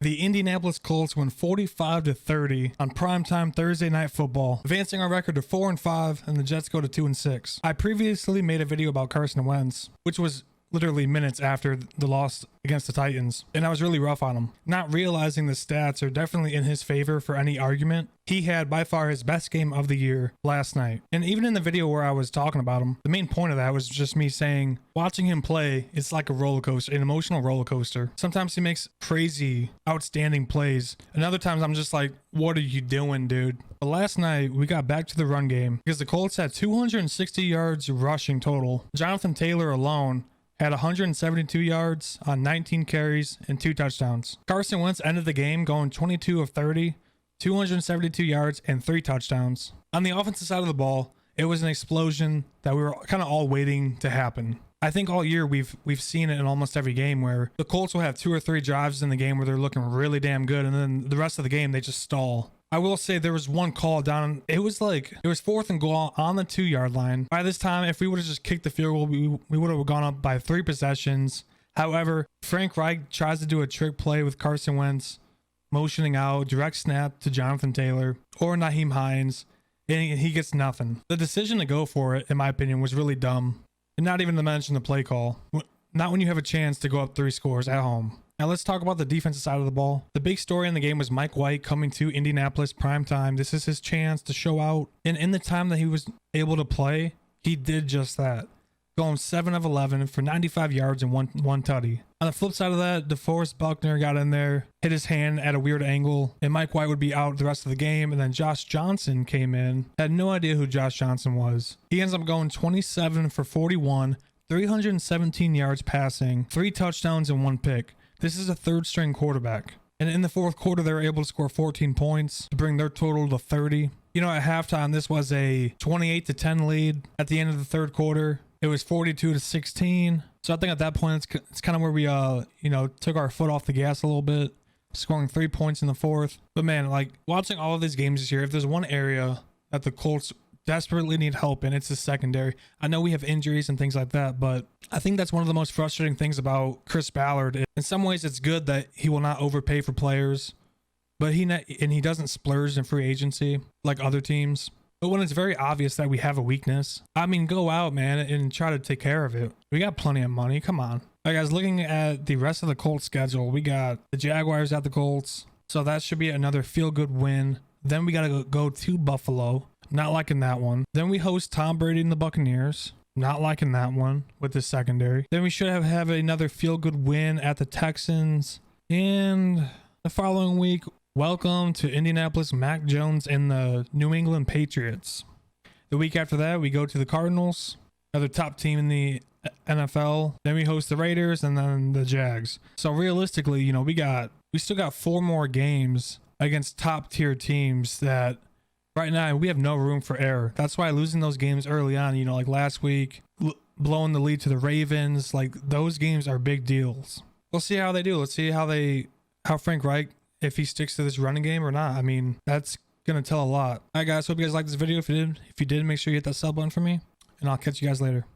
The Indianapolis Colts win 45-30 on primetime Thursday night football, advancing our record to 4-5, and the Jets go to 2-6. I previously made a video about Carson Wentz, which was literally minutes after the loss against the Titans, and I was really rough on him, not realizing the stats are definitely in his favor for any argument. He had by far his best game of the year last night, and even in the video where I was talking about him, the main point of that was just me saying watching him play, it's like a roller coaster, an emotional roller coaster. Sometimes he makes crazy outstanding plays, and other times I'm just like, what are you doing, dude? But last night we got back to the run game because the Colts had 260 yards rushing total. Jonathan Taylor alone had 172 yards on 19 carries and 2 touchdowns. Carson Wentz ended the game going 22 of 30, 272 yards and 3 touchdowns. On the offensive side of the ball, it was an explosion that we were kind of all waiting to happen. I think all year we've seen it in almost every game where the Colts will have 2 or 3 drives in the game where they're looking really damn good, and then the rest of the game they just stall. I will say there was one call down. It was 4th and goal on the 2-yard line. By this time, if we would have just kicked the field goal, we would have gone up by 3 possessions. However, Frank Reich tries to do a trick play with Carson Wentz, motioning out, direct snap to Jonathan Taylor or Nyheim Hines, and he gets nothing. The decision to go for it, in my opinion, was really dumb. And not even to mention the play call. Not when you have a chance to go up 3 scores at home. Now let's talk about the defensive side of the ball. The big story in the game was Mike White coming to Indianapolis primetime. This is his chance to show out. And in the time that he was able to play, he did just that. Going 7 of 11 for 95 yards and one tutty. On the flip side of that, DeForest Buckner got in there, hit his hand at a weird angle, and Mike White would be out the rest of the game. And then Josh Johnson came in. Had no idea who Josh Johnson was. He ends up going 27 for 41, 317 yards passing, 3 touchdowns and 1 pick. This is a 3rd-string quarterback. And in the 4th quarter, they were able to score 14 points to bring their total to 30. You know, at halftime, this was a 28-10 lead. At the end of the 3rd quarter, it was 42-16. So I think at that point, it's kind of where we, took our foot off the gas a little bit, scoring 3 points in the 4th. But man, like watching all of these games this year, if there's one area that the Colts desperately need help in, it's the secondary. I know we have injuries and things like that, but I think that's one of the most frustrating things about Chris Ballard. In some ways, it's good that he will not overpay for players, but he doesn't splurge in free agency like other teams. But when it's very obvious that we have a weakness, I mean, go out, man, and try to take care of it. We got plenty of money. Come on. All right, guys, looking at the rest of the Colts schedule, we got the Jaguars at the Colts, so that should be another feel-good win. Then we got to go to Buffalo. Not liking that one. Then we host Tom Brady and the Buccaneers. Not liking that one with the secondary. Then we should have another feel-good win at the Texans. And the following week, welcome to Indianapolis, Mac Jones and the New England Patriots. The week after that, we go to the Cardinals, another top team in the NFL. Then we host the Raiders and then the Jags. So realistically, we still got 4 more games against top-tier teams that right now, we have no room for error. That's why losing those games early on, like last week, blowing the lead to the Ravens, like those games are big deals. We'll see how they do. Let's see how Frank Reich, if he sticks to this running game or not. I mean, that's going to tell a lot. All right, guys. Hope you guys liked this video. If you did, make sure you hit that sub button for me, and I'll catch you guys later.